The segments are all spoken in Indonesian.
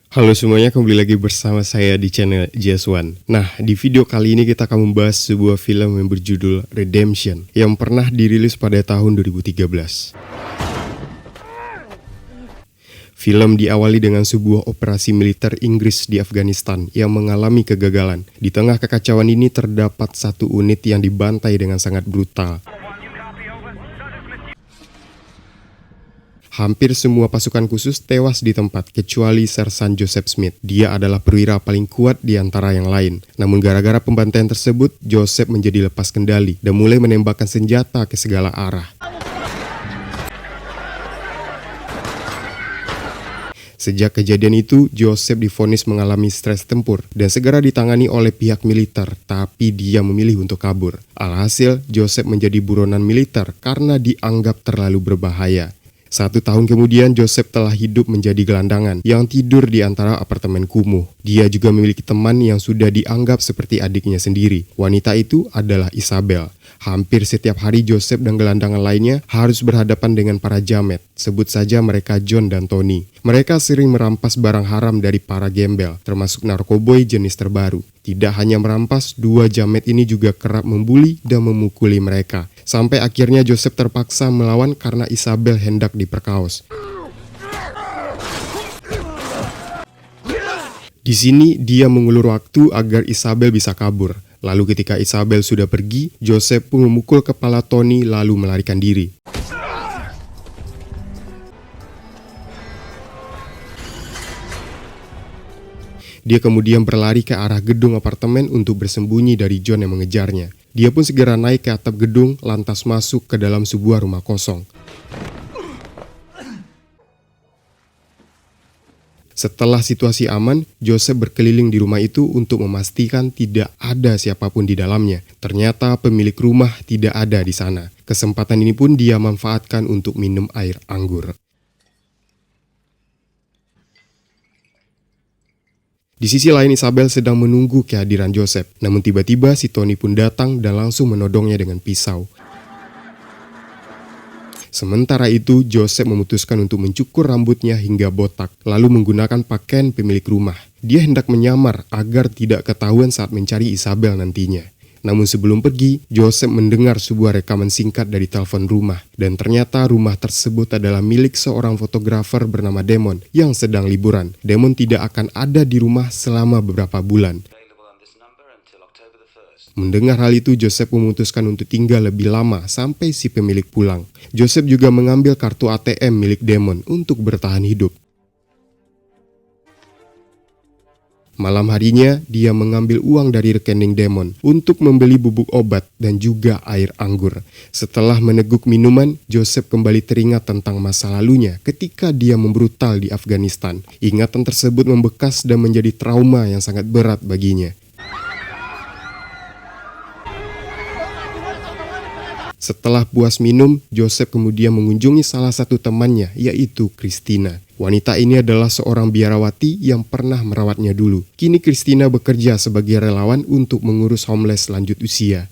Halo semuanya, kembali lagi bersama saya di channel JS1. Nah, di video kali ini kita akan membahas sebuah film yang berjudul Redemption yang pernah dirilis pada tahun 2013. Film diawali dengan sebuah operasi militer Inggris di Afghanistan yang mengalami kegagalan. Di tengah kekacauan ini terdapat satu unit yang dibantai dengan sangat brutal. Hampir semua pasukan khusus tewas di tempat, kecuali Sersan Joseph Smith. Dia adalah perwira paling kuat di antara yang lain. Namun gara-gara pembantaian tersebut, Joseph menjadi lepas kendali dan mulai menembakkan senjata ke segala arah. Sejak kejadian itu, Joseph divonis mengalami stres tempur dan segera ditangani oleh pihak militer, tapi dia memilih untuk kabur. Alhasil, Joseph menjadi buronan militer karena dianggap terlalu berbahaya. 1 tahun kemudian, Joseph telah hidup menjadi gelandangan yang tidur di antara apartemen kumuh. Dia juga memiliki teman yang sudah dianggap seperti adiknya sendiri. Wanita itu adalah Isabel. Hampir setiap hari Joseph dan gelandangan lainnya harus berhadapan dengan para jamet. Sebut saja mereka John dan Tony. Mereka sering merampas barang haram dari para gembel, termasuk narkoboy jenis terbaru. Tidak hanya merampas, 2 jamet ini juga kerap membuli dan memukuli mereka. Sampai akhirnya Joseph terpaksa melawan karena Isabel hendak diperkaos. Di sini dia mengulur waktu agar Isabel bisa kabur. Lalu ketika Isabel sudah pergi, Joseph pun memukul kepala Tony lalu melarikan diri. Dia kemudian berlari ke arah gedung apartemen untuk bersembunyi dari John yang mengejarnya. Dia pun segera naik ke atap gedung, lantas masuk ke dalam sebuah rumah kosong. Setelah situasi aman, Joseph berkeliling di rumah itu untuk memastikan tidak ada siapapun di dalamnya. Ternyata pemilik rumah tidak ada di sana. Kesempatan ini pun dia manfaatkan untuk minum air anggur. Di sisi lain, Isabel sedang menunggu kehadiran Joseph. Namun tiba-tiba si Tony pun datang dan langsung menodongnya dengan pisau. Sementara itu, Joseph memutuskan untuk mencukur rambutnya hingga botak, lalu menggunakan pakaian pemilik rumah. Dia hendak menyamar agar tidak ketahuan saat mencari Isabel nantinya. Namun sebelum pergi, Joseph mendengar sebuah rekaman singkat dari telepon rumah. Dan ternyata rumah tersebut adalah milik seorang fotografer bernama Damon yang sedang liburan. Damon tidak akan ada di rumah selama beberapa bulan. Mendengar hal itu, Joseph memutuskan untuk tinggal lebih lama sampai si pemilik pulang. Joseph juga mengambil kartu ATM milik Damon untuk bertahan hidup. Malam harinya, dia mengambil uang dari rekening Damon untuk membeli bubuk obat dan juga air anggur. Setelah meneguk minuman, Joseph kembali teringat tentang masa lalunya ketika dia membrutal di Afghanistan. Ingatan tersebut membekas dan menjadi trauma yang sangat berat baginya. Setelah puas minum, Joseph kemudian mengunjungi salah satu temannya, yaitu Christina. Wanita ini adalah seorang biarawati yang pernah merawatnya dulu. Kini Christina bekerja sebagai relawan untuk mengurus homeless lanjut usia.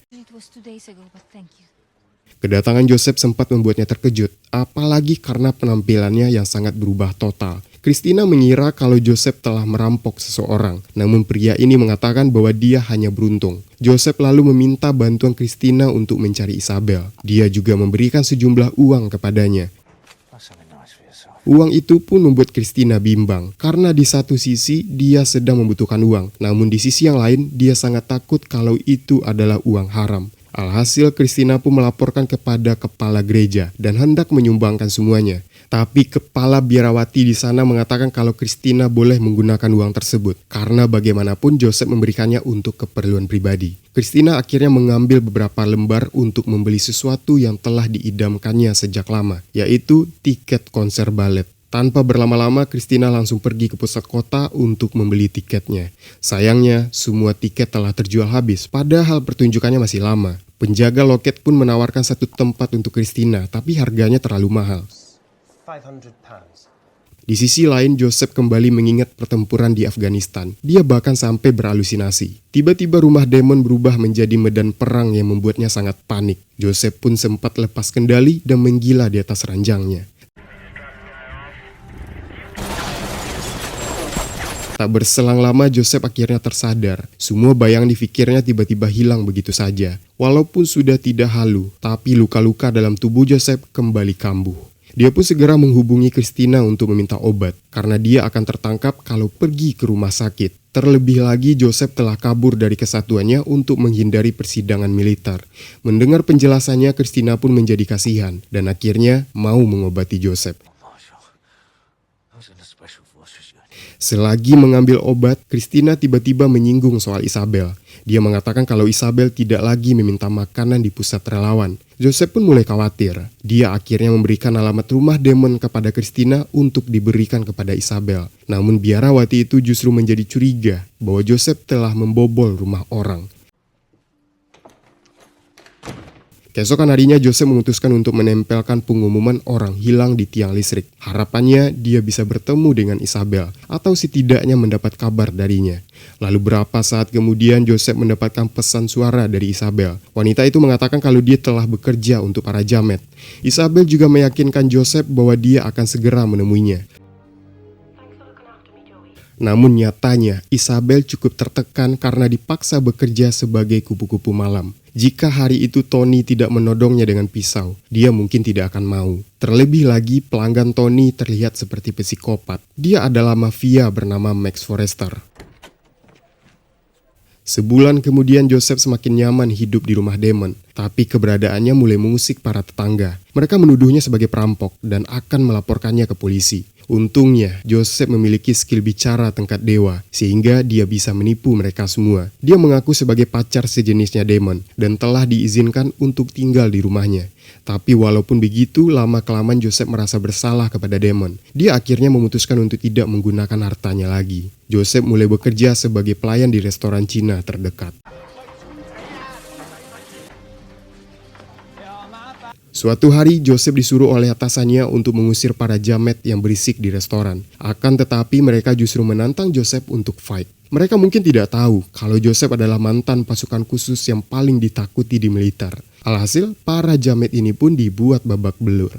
Kedatangan Joseph sempat membuatnya terkejut, apalagi karena penampilannya yang sangat berubah total. Christina mengira kalau Joseph telah merampok seseorang, namun pria ini mengatakan bahwa dia hanya beruntung. Joseph lalu meminta bantuan Christina untuk mencari Isabel. Dia juga memberikan sejumlah uang kepadanya. Uang itu pun membuat Christina bimbang, karena di satu sisi dia sedang membutuhkan uang, namun di sisi yang lain dia sangat takut kalau itu adalah uang haram. Alhasil Christina pun melaporkan kepada kepala gereja dan hendak menyumbangkan semuanya. Tapi kepala biarawati di sana mengatakan kalau Christina boleh menggunakan uang tersebut karena bagaimanapun Joseph memberikannya untuk keperluan pribadi. Christina akhirnya mengambil beberapa lembar untuk membeli sesuatu yang telah diidamkannya sejak lama, yaitu tiket konser balet. Tanpa berlama-lama, Christina langsung pergi ke pusat kota untuk membeli tiketnya. Sayangnya, semua tiket telah terjual habis, padahal pertunjukannya masih lama. Penjaga loket pun menawarkan satu tempat untuk Christina, tapi harganya terlalu mahal. Di sisi lain, Joseph kembali mengingat pertempuran di Afghanistan. Dia bahkan sampai berhalusinasi. Tiba-tiba rumah Damon berubah menjadi medan perang yang membuatnya sangat panik. Joseph pun sempat lepas kendali dan menggila di atas ranjangnya. Tak berselang lama, Joseph akhirnya tersadar. Semua bayang di pikirnya tiba-tiba hilang begitu saja. Walaupun sudah tidak halu, tapi luka-luka dalam tubuh Joseph kembali kambuh. Dia pun segera menghubungi Christina untuk meminta obat, karena dia akan tertangkap kalau pergi ke rumah sakit. Terlebih lagi, Joseph telah kabur dari kesatuannya untuk menghindari persidangan militer. Mendengar penjelasannya, Christina pun menjadi kasihan, dan akhirnya mau mengobati Joseph. Selagi mengambil obat, Christina tiba-tiba menyinggung soal Isabel. Dia mengatakan kalau Isabel tidak lagi meminta makanan di pusat relawan. Joseph pun mulai khawatir. Dia akhirnya memberikan alamat rumah Damon kepada Christina untuk diberikan kepada Isabel. Namun biarawati itu justru menjadi curiga bahwa Joseph telah membobol rumah orang. Keesokan harinya, Joseph memutuskan untuk menempelkan pengumuman orang hilang di tiang listrik. Harapannya dia bisa bertemu dengan Isabel, atau setidaknya mendapat kabar darinya. Lalu berapa saat kemudian, Joseph mendapatkan pesan suara dari Isabel. Wanita itu mengatakan kalau dia telah bekerja untuk para jamet. Isabel juga meyakinkan Joseph bahwa dia akan segera menemuinya. Namun nyatanya, Isabel cukup tertekan karena dipaksa bekerja sebagai kupu-kupu malam. Jika hari itu Tony tidak menodongnya dengan pisau, dia mungkin tidak akan mau. Terlebih lagi, pelanggan Tony terlihat seperti psikopat. Dia adalah mafia bernama Max Forrester. Sebulan kemudian, Joseph semakin nyaman hidup di rumah Damon, tapi keberadaannya mulai mengusik para tetangga. Mereka menuduhnya sebagai perampok dan akan melaporkannya ke polisi. Untungnya, Joseph memiliki skill bicara tingkat dewa, sehingga dia bisa menipu mereka semua. Dia mengaku sebagai pacar sejenisnya Damon, dan telah diizinkan untuk tinggal di rumahnya. Tapi walaupun begitu, lama-kelamaan Joseph merasa bersalah kepada Damon. Dia akhirnya memutuskan untuk tidak menggunakan hartanya lagi. Joseph mulai bekerja sebagai pelayan di restoran Cina terdekat. Suatu hari, Joseph disuruh oleh atasannya untuk mengusir para jamet yang berisik di restoran. Akan tetapi mereka justru menantang Joseph untuk fight. Mereka mungkin tidak tahu kalau Joseph adalah mantan pasukan khusus yang paling ditakuti di militer. Alhasil, para jamet ini pun dibuat babak belur.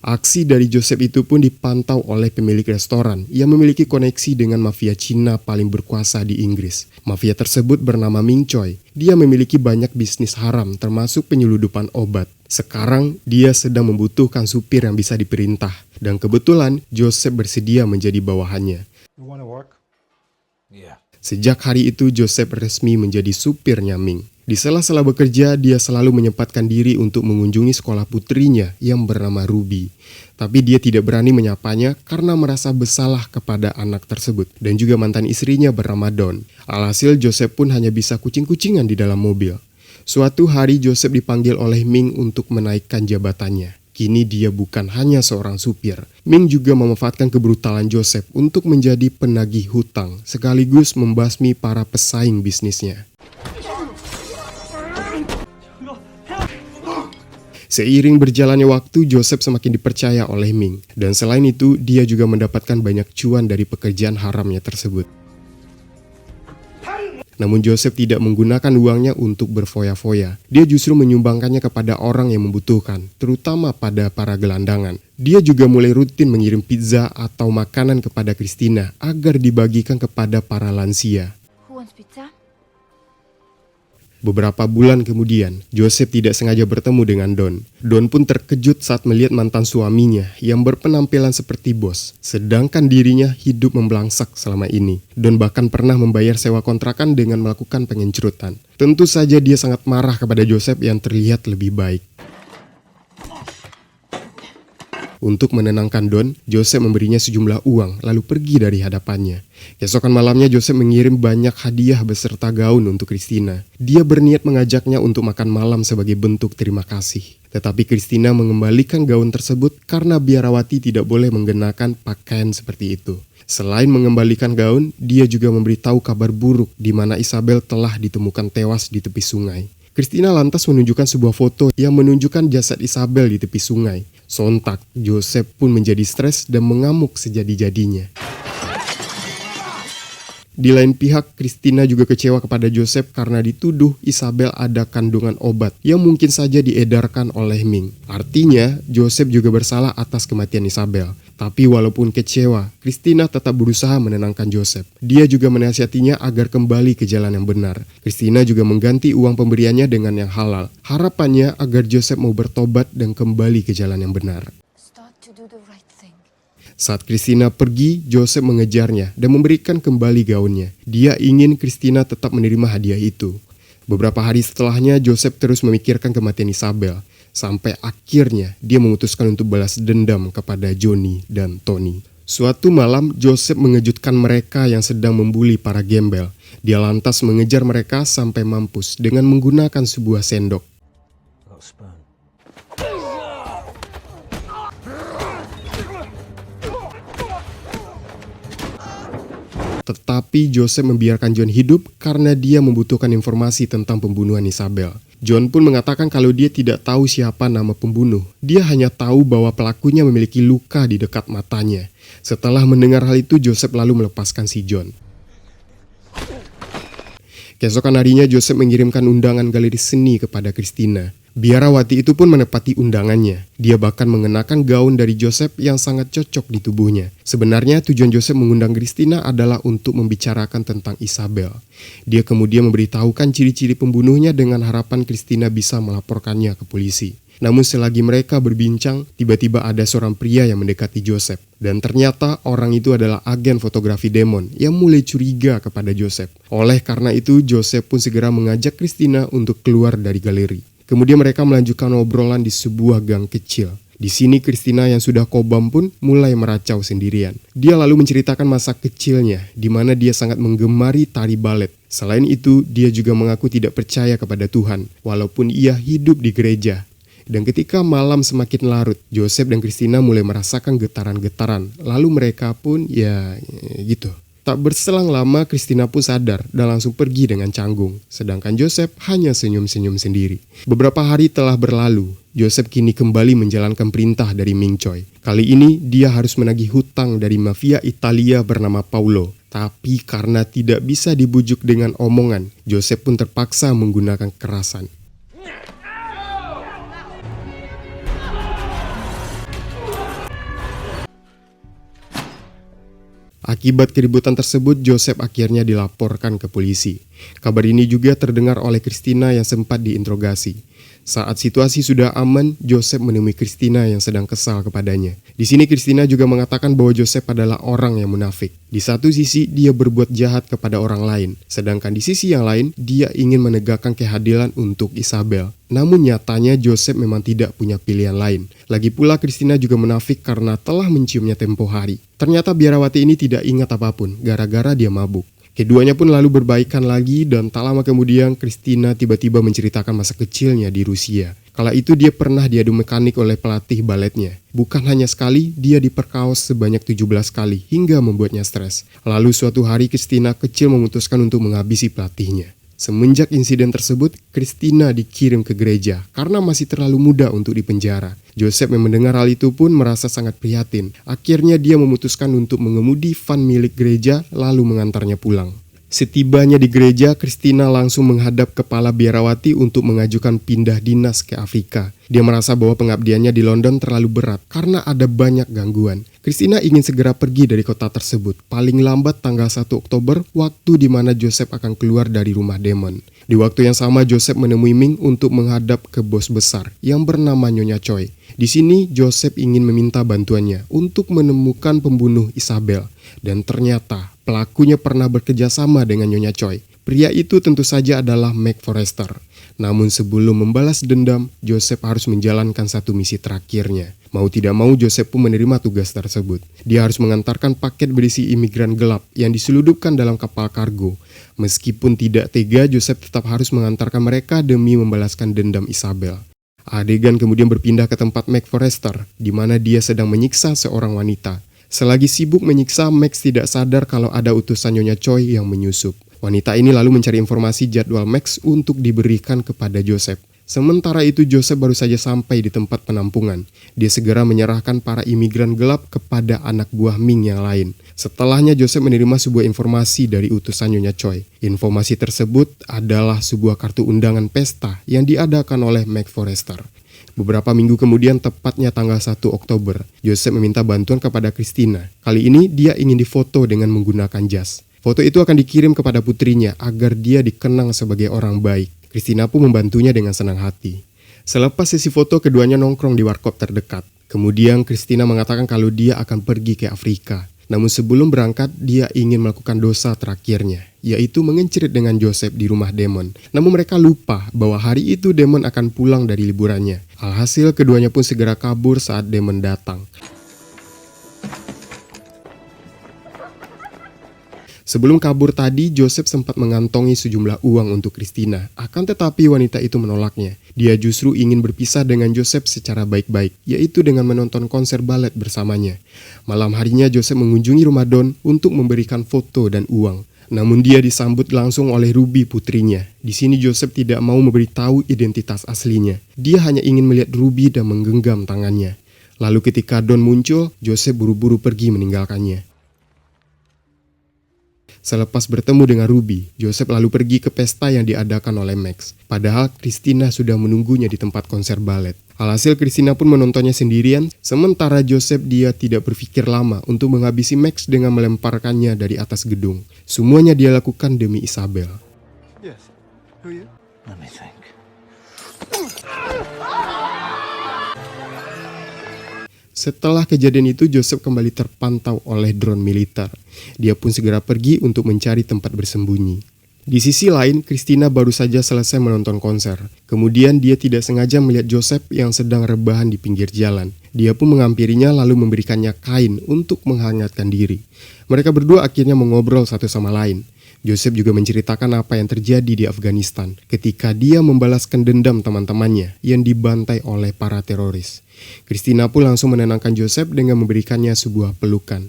Aksi dari Joseph itu pun dipantau oleh pemilik restoran yang memiliki koneksi dengan mafia Cina paling berkuasa di Inggris. Mafia tersebut bernama Ming Choi. Dia memiliki banyak bisnis haram termasuk penyeludupan obat. Sekarang dia sedang membutuhkan supir yang bisa diperintah. Dan kebetulan Joseph bersedia menjadi bawahannya. Sejak hari itu Joseph resmi menjadi supirnya Ming. Di sela-sela bekerja, dia selalu menyempatkan diri untuk mengunjungi sekolah putrinya yang bernama Ruby. Tapi dia tidak berani menyapanya karena merasa bersalah kepada anak tersebut dan juga mantan istrinya bernama Dawn. Alhasil Joseph pun hanya bisa kucing-kucingan di dalam mobil. Suatu hari Joseph dipanggil oleh Ming untuk menaikkan jabatannya. Kini dia bukan hanya seorang supir. Ming juga memanfaatkan kebrutalan Joseph untuk menjadi penagih hutang sekaligus membasmi para pesaing bisnisnya. Seiring berjalannya waktu, Joseph semakin dipercaya oleh Ming. Dan selain itu, dia juga mendapatkan banyak cuan dari pekerjaan haramnya tersebut. Namun Joseph tidak menggunakan uangnya untuk berfoya-foya. Dia justru menyumbangkannya kepada orang yang membutuhkan, terutama pada para gelandangan. Dia juga mulai rutin mengirim pizza atau makanan kepada Christina agar dibagikan kepada para lansia. Beberapa bulan kemudian, Joseph tidak sengaja bertemu dengan Dawn. Dawn pun terkejut saat melihat mantan suaminya yang berpenampilan seperti bos, sedangkan dirinya hidup membelangsak selama ini. Dawn bahkan pernah membayar sewa kontrakan dengan melakukan pengencrutan. Tentu saja dia sangat marah kepada Joseph yang terlihat lebih baik. Untuk menenangkan Dawn, Joseph memberinya sejumlah uang lalu pergi dari hadapannya. Keesokan malamnya Joseph mengirim banyak hadiah beserta gaun untuk Christina. Dia berniat mengajaknya untuk makan malam sebagai bentuk terima kasih. Tetapi Christina mengembalikan gaun tersebut karena biarawati tidak boleh mengenakan pakaian seperti itu. Selain mengembalikan gaun, dia juga memberitahu kabar buruk di mana Isabel telah ditemukan tewas di tepi sungai. Christina lantas menunjukkan sebuah foto yang menunjukkan jasad Isabel di tepi sungai. Sontak, Joseph pun menjadi stres dan mengamuk sejadi-jadinya. Di lain pihak, Christina juga kecewa kepada Joseph karena dituduh Isabel ada kandungan obat yang mungkin saja diedarkan oleh Ming. Artinya, Joseph juga bersalah atas kematian Isabel. Tapi walaupun kecewa, Christina tetap berusaha menenangkan Joseph. Dia juga menasihatinya agar kembali ke jalan yang benar. Christina juga mengganti uang pemberiannya dengan yang halal. Harapannya agar Joseph mau bertobat dan kembali ke jalan yang benar. Saat Christina pergi, Joseph mengejarnya dan memberikan kembali gaunnya. Dia ingin Christina tetap menerima hadiah itu. Beberapa hari setelahnya, Joseph terus memikirkan kematian Isabel. Sampai akhirnya dia memutuskan untuk balas dendam kepada Johnny dan Tony. Suatu malam, Joseph mengejutkan mereka yang sedang membuli para gembel. Dia lantas mengejar mereka sampai mampus dengan menggunakan sebuah sendok. Tetapi Joseph membiarkan John hidup karena dia membutuhkan informasi tentang pembunuhan Isabel. John pun mengatakan kalau dia tidak tahu siapa nama pembunuh. Dia hanya tahu bahwa pelakunya memiliki luka di dekat matanya. Setelah mendengar hal itu, Joseph lalu melepaskan si John. Keesokan harinya, Joseph mengirimkan undangan galeri seni kepada Christina. Biarawati itu pun menepati undangannya. Dia bahkan mengenakan gaun dari Joseph yang sangat cocok di tubuhnya. Sebenarnya tujuan Joseph mengundang Christina adalah untuk membicarakan tentang Isabel. Dia kemudian memberitahukan ciri-ciri pembunuhnya dengan harapan Christina bisa melaporkannya ke polisi. Namun selagi mereka berbincang, tiba-tiba ada seorang pria yang mendekati Joseph. Dan ternyata orang itu adalah agen fotografi Damon yang mulai curiga kepada Joseph. Oleh karena itu, Joseph pun segera mengajak Christina untuk keluar dari galeri. Kemudian mereka melanjutkan obrolan di sebuah gang kecil. Di sini Christina yang sudah kobam pun mulai meracau sendirian. Dia lalu menceritakan masa kecilnya, di mana dia sangat menggemari tari balet. Selain itu, dia juga mengaku tidak percaya kepada Tuhan, walaupun ia hidup di gereja. Dan ketika malam semakin larut, Joseph dan Christina mulai merasakan getaran-getaran. Lalu mereka pun gitu. Tak berselang lama, Christina pun sadar dan langsung pergi dengan canggung. Sedangkan Joseph hanya senyum-senyum sendiri. Beberapa hari telah berlalu. Joseph kini kembali menjalankan perintah dari Ming Choi. Kali ini dia harus menagih hutang dari mafia Italia bernama Paolo. Tapi karena tidak bisa dibujuk dengan omongan, Joseph pun terpaksa menggunakan kekerasan. Akibat keributan tersebut, Joseph akhirnya dilaporkan ke polisi. Kabar ini juga terdengar oleh Christina yang sempat diinterogasi. Saat situasi sudah aman, Joseph menemui Christina yang sedang kesal kepadanya. Di sini Christina juga mengatakan bahwa Joseph adalah orang yang munafik. Di satu sisi, dia berbuat jahat kepada orang lain. Sedangkan di sisi yang lain, dia ingin menegakkan keadilan untuk Isabel. Namun nyatanya Joseph memang tidak punya pilihan lain. Lagi pula Christina juga munafik karena telah menciumnya tempo hari. Ternyata biarawati ini tidak ingat apapun, gara-gara dia mabuk. Keduanya pun lalu berbaikan lagi dan tak lama kemudian Christina tiba-tiba menceritakan masa kecilnya di Rusia. Kala itu dia pernah diadu mekanik oleh pelatih baletnya. Bukan hanya sekali, dia diperkaos sebanyak 17 kali hingga membuatnya stres. Lalu suatu hari Christina kecil memutuskan untuk menghabisi pelatihnya. Semenjak insiden tersebut, Christina dikirim ke gereja karena masih terlalu muda untuk dipenjara. Joseph yang mendengar hal itu pun merasa sangat prihatin. Akhirnya dia memutuskan untuk mengemudi van milik gereja lalu mengantarnya pulang. Setibanya di gereja, Christina langsung menghadap kepala biarawati untuk mengajukan pindah dinas ke Afrika. Dia merasa bahwa pengabdiannya di London terlalu berat karena ada banyak gangguan. Christina ingin segera pergi dari kota tersebut, paling lambat tanggal 1 Oktober, waktu di mana Joseph akan keluar dari rumah Damon. Di waktu yang sama, Joseph menemui Ming untuk menghadap ke bos besar yang bernama Nyonya Choi. Di sini, Joseph ingin meminta bantuannya untuk menemukan pembunuh Isabel. Dan ternyata, pelakunya pernah bekerja sama dengan Nyonya Choi. Pria itu tentu saja adalah Mac Forrester. Namun sebelum membalas dendam, Joseph harus menjalankan satu misi terakhirnya. Mau tidak mau, Joseph pun menerima tugas tersebut. Dia harus mengantarkan paket berisi imigran gelap yang diseludupkan dalam kapal kargo. Meskipun tidak tega, Joseph tetap harus mengantarkan mereka demi membalaskan dendam Isabel. Adegan kemudian berpindah ke tempat Mac Forrester, di mana dia sedang menyiksa seorang wanita. Selagi sibuk menyiksa, Max tidak sadar kalau ada utusan Nyonya Choi yang menyusup. Wanita ini lalu mencari informasi jadwal Max untuk diberikan kepada Joseph. Sementara itu Joseph baru saja sampai di tempat penampungan. Dia segera menyerahkan para imigran gelap kepada anak buah Ming yang lain. Setelahnya Joseph menerima sebuah informasi dari utusan Nyonya Choi. Informasi tersebut adalah sebuah kartu undangan pesta yang diadakan oleh Mac Forrester. Beberapa minggu kemudian, tepatnya tanggal 1 Oktober, Joseph meminta bantuan kepada Christina. Kali ini dia ingin difoto dengan menggunakan jas. Foto itu akan dikirim kepada putrinya agar dia dikenang sebagai orang baik. Christina pun membantunya dengan senang hati. Selepas sesi foto, keduanya nongkrong di warkop terdekat. Kemudian Christina mengatakan kalau dia akan pergi ke Afrika. Namun sebelum berangkat, dia ingin melakukan dosa terakhirnya, yaitu mengencerit dengan Joseph di rumah Damon. Namun mereka lupa bahwa hari itu Damon akan pulang dari liburannya. Alhasil keduanya pun segera kabur saat Damon datang. Sebelum kabur tadi, Joseph sempat mengantongi sejumlah uang untuk Christina. Akan tetapi wanita itu menolaknya. Dia justru ingin berpisah dengan Joseph secara baik-baik, yaitu dengan menonton konser balet bersamanya. Malam harinya Joseph mengunjungi rumah Don untuk memberikan foto dan uang. Namun dia disambut langsung oleh Ruby, putrinya. Di sini Joseph tidak mau memberitahu identitas aslinya. Dia hanya ingin melihat Ruby dan menggenggam tangannya. Lalu ketika Don muncul, Joseph buru-buru pergi meninggalkannya. Selepas bertemu dengan Ruby, Joseph lalu pergi ke pesta yang diadakan oleh Max. Padahal Christina sudah menunggunya di tempat konser balet. Alhasil Christina pun menontonnya sendirian, sementara Joseph dia tidak berpikir lama untuk menghabisi Max dengan melemparkannya dari atas gedung. Semuanya dia lakukan demi Isabel. Yes. Who are you? Let me think. Setelah kejadian itu, Joseph kembali terpantau oleh drone militer. Dia pun segera pergi untuk mencari tempat bersembunyi. Di sisi lain, Christina baru saja selesai menonton konser. Kemudian dia tidak sengaja melihat Joseph yang sedang rebahan di pinggir jalan. Dia pun menghampirinya lalu memberikannya kain untuk menghangatkan diri. Mereka berdua akhirnya mengobrol satu sama lain. Joseph juga menceritakan apa yang terjadi di Afghanistan ketika dia membalaskan dendam teman-temannya yang dibantai oleh para teroris. Christina pun langsung menenangkan Joseph dengan memberikannya sebuah pelukan.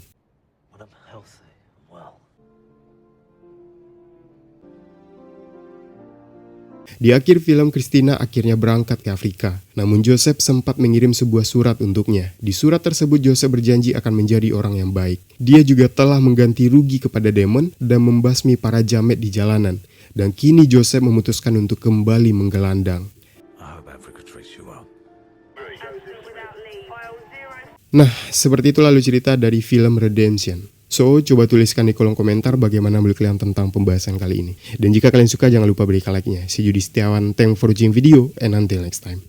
Di akhir film, Christina akhirnya berangkat ke Afrika. Namun Joseph sempat mengirim sebuah surat untuknya. Di surat tersebut Joseph berjanji akan menjadi orang yang baik. Dia juga telah mengganti rugi kepada Damon dan membasmi para jamet di jalanan. Dan kini Joseph memutuskan untuk kembali menggelandang. Nah, seperti itu lalu cerita dari film Redemption. So, coba tuliskan di kolom komentar bagaimana menurut kalian tentang pembahasan kali ini. Dan jika kalian suka, jangan lupa berikan like-nya. See you di Setiawan, thanks for watching video, and until next time.